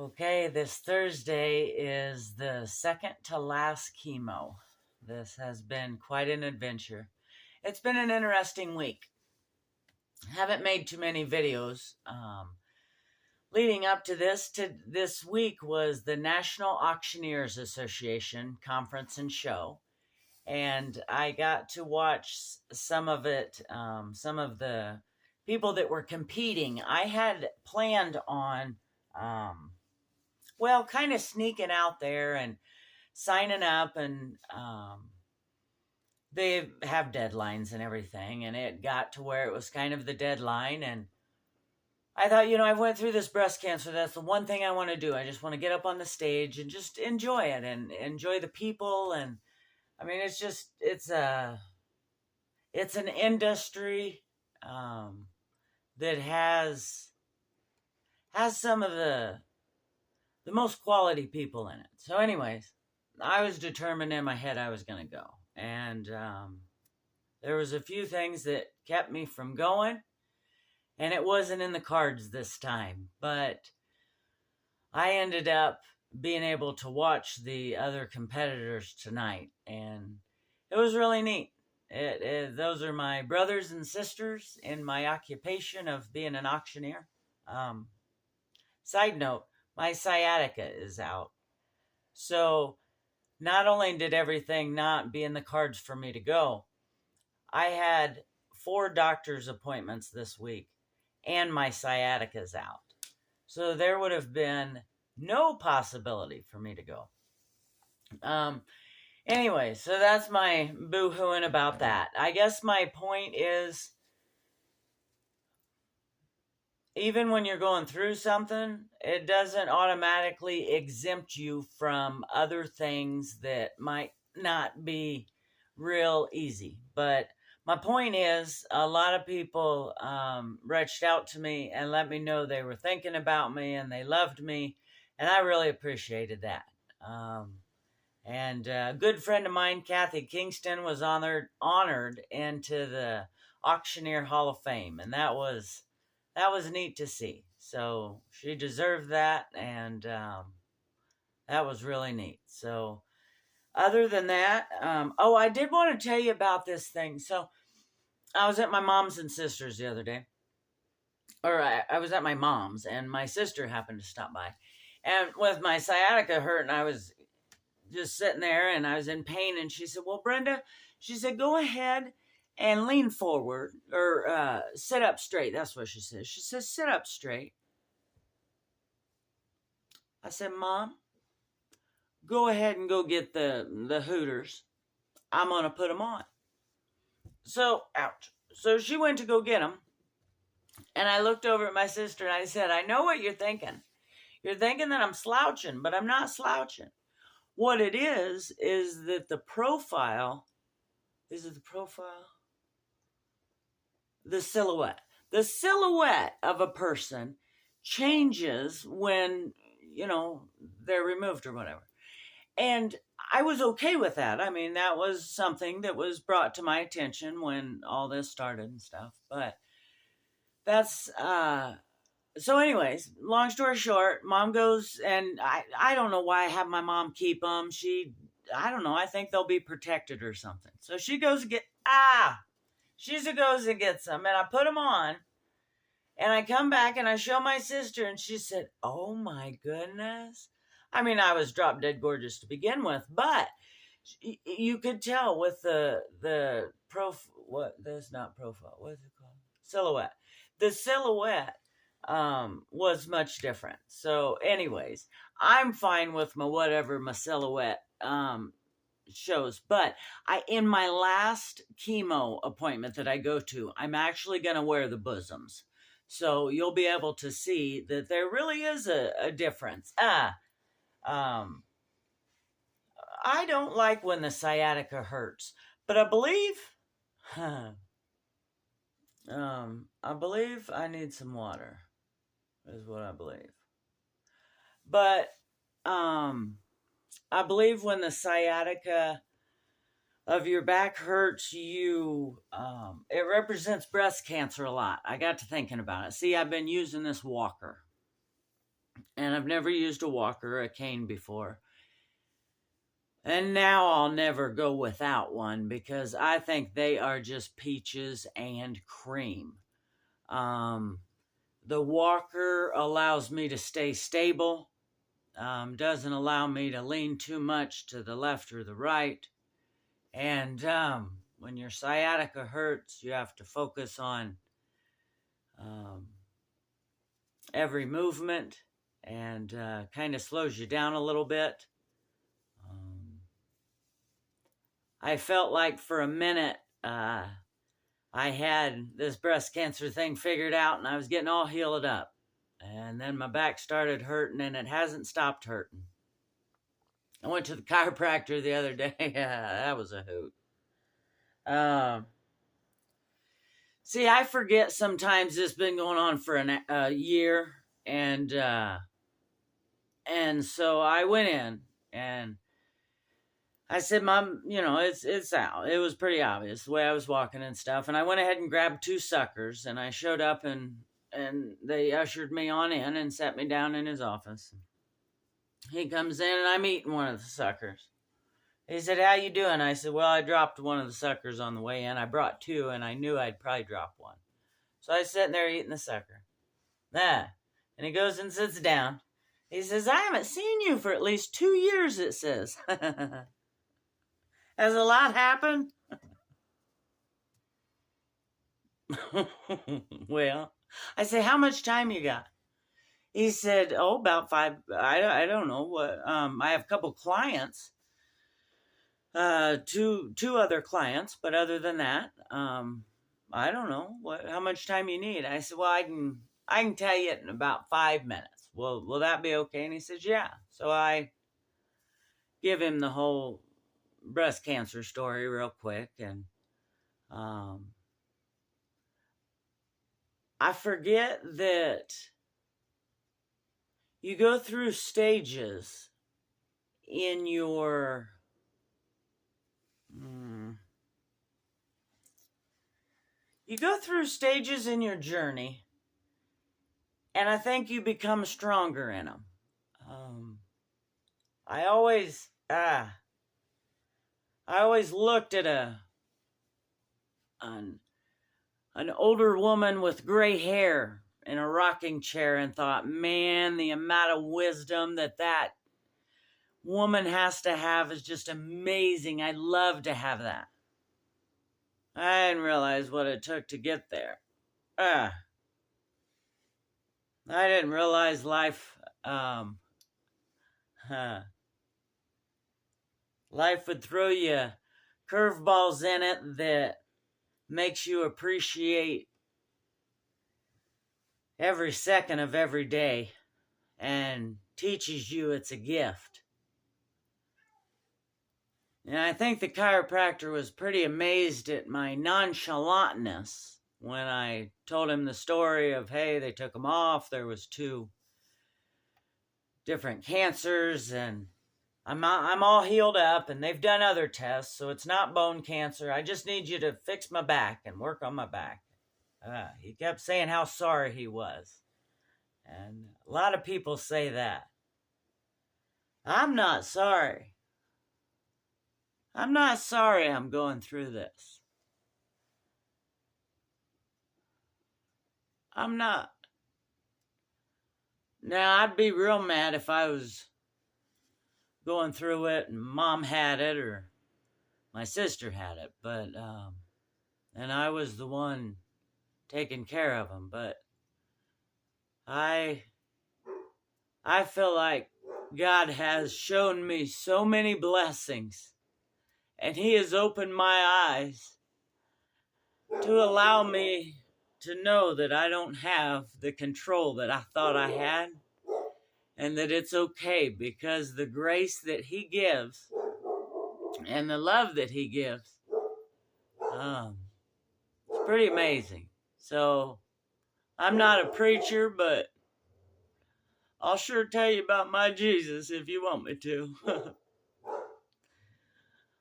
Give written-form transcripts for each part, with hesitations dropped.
Okay, this Thursday is the second to last chemo. This has been quite an adventure. It's been an interesting week. Haven't made too many videos. Leading up to this week was the National Auctioneers Association conference and show, and I got to watch some of it. Some of the people that were competing. I had planned on. Kind of sneaking out there and signing up, and they have deadlines and everything, and it got to where it was kind of the deadline, and I thought, I went through this breast cancer. That's the one thing I want to do. I just want to get up on the stage and just enjoy it and enjoy the people. And I mean, it's an industry that has some of the most quality people in it. So anyways, I was determined in my head I was going to go. And there was a few things that kept me from going. And it wasn't in the cards this time. But I ended up being able to watch the other competitors tonight. And it was really neat. Those are my brothers and sisters in my occupation of being an auctioneer. Side note, my sciatica is out. So not only did everything not be in the cards for me to go, I had 4 doctor's appointments this week and my sciatica's out. So there would have been no possibility for me to go. Anyway, so that's my boo-hooing about that. I guess my point is, even when you're going through something, it doesn't automatically exempt you from other things that might not be real easy. But my point is, a lot of people reached out to me and let me know they were thinking about me and they loved me, and I really appreciated that. And a good friend of mine, Kathy Kingston, was honored into the Auctioneer Hall of Fame, and that was neat to see. So she deserved that, and that was really neat. So other than that, I did want to tell you about this thing. So I was at my mom's and sister's the other day. Or I was at my mom's, and my sister happened to stop by. And with my sciatica hurt, and I was just sitting there, and I was in pain, and she said, well, Brenda, she said, go ahead and lean forward, or sit up straight. That's what she says. She says, sit up straight. I said, Mom, go ahead and go get the Hooters. I'm going to put them on. So, ouch. So she went to go get them. And I looked over at my sister and I said, I know what you're thinking. You're thinking that I'm slouching, but I'm not slouching. What it is that the profile, is it the profile? The silhouette. The silhouette of a person changes when, they're removed or whatever. And I was okay with that. I mean, that was something that was brought to my attention when all this started and stuff. But that's, so anyways, long story short, Mom goes, and I don't know why I have my mom keep them. I don't know, I think they'll be protected or something. So she goes and goes and gets them, and I put them on, and I come back and I show my sister, and she said, oh my goodness. I mean, I was drop dead gorgeous to begin with, but you could tell with that's not profile, what is it called? Silhouette. The silhouette was much different. So anyways, I'm fine with my silhouette shows, but in my last chemo appointment that I go to, I'm actually going to wear the bosoms. So you'll be able to see that there really is a difference. I don't like when the sciatica hurts, but I believe I need some water, is what I believe. But I believe when the sciatica of your back hurts, it represents breast cancer a lot. I got to thinking about it. See, I've been using this walker. And I've never used a walker or a cane before. And now I'll never go without one because I think they are just peaches and cream. The walker allows me to stay stable, doesn't allow me to lean too much to the left or the right. And when your sciatica hurts, you have to focus on every movement, and kind of slows you down a little bit. I felt like for a minute I had this breast cancer thing figured out and I was getting all healed up. And then my back started hurting and it hasn't stopped hurting. I went to the chiropractor the other day. That was a hoot. See, I forget sometimes this has been going on for a year. And so I went in and I said, Mom, it's out. It was pretty obvious the way I was walking and stuff. And I went ahead and grabbed 2 suckers and I showed up and they ushered me on in and sat me down in his office. He comes in and I'm eating one of the suckers. He said, how you doing? I said, well, I dropped one of the suckers on the way in. I brought 2 and I knew I'd probably drop one. So I was sitting there eating the sucker. And he goes and sits down. He says, I haven't seen you for at least 2 years, it says. Has a lot happened? Well, I said, how much time you got? He said, about 5. I don't know what. I have a couple clients, 2 other clients, but other than that, I don't know how much time you need. I said, well, I can tell you in about 5 minutes. Well, will that be okay? And he says, yeah. So I give him the whole breast cancer story real quick, and I forget that you go through stages in your journey, and I think you become stronger in them. I always looked at an older woman with gray hair in a rocking chair and thought, man, the amount of wisdom that woman has to have is just amazing. I'd love to have that. I didn't realize what it took to get there. I didn't realize life would throw you curveballs in it that makes you appreciate every second of every day and teaches you it's a gift. And I think the chiropractor was pretty amazed at my nonchalantness when I told him the story of, hey, they took him off. There was 2 different cancers and I'm all healed up and they've done other tests, so it's not bone cancer. I just need you to fix my back and work on my back. He kept saying how sorry he was. And a lot of people say that. I'm not sorry. I'm not sorry I'm going through this. I'm not. Now, I'd be real mad if I was going through it and Mom had it or my sister had it, but and I was the one taking care of them. But I feel like God has shown me so many blessings, and He has opened my eyes to allow me to know that I don't have the control that I thought I had, and that it's okay, because the grace that He gives and the love that He gives, it's pretty amazing. So I'm not a preacher, but I'll sure tell you about my Jesus if you want me to.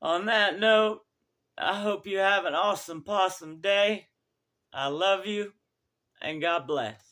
On that note, I hope you have an awesome possum day. I love you, and God bless.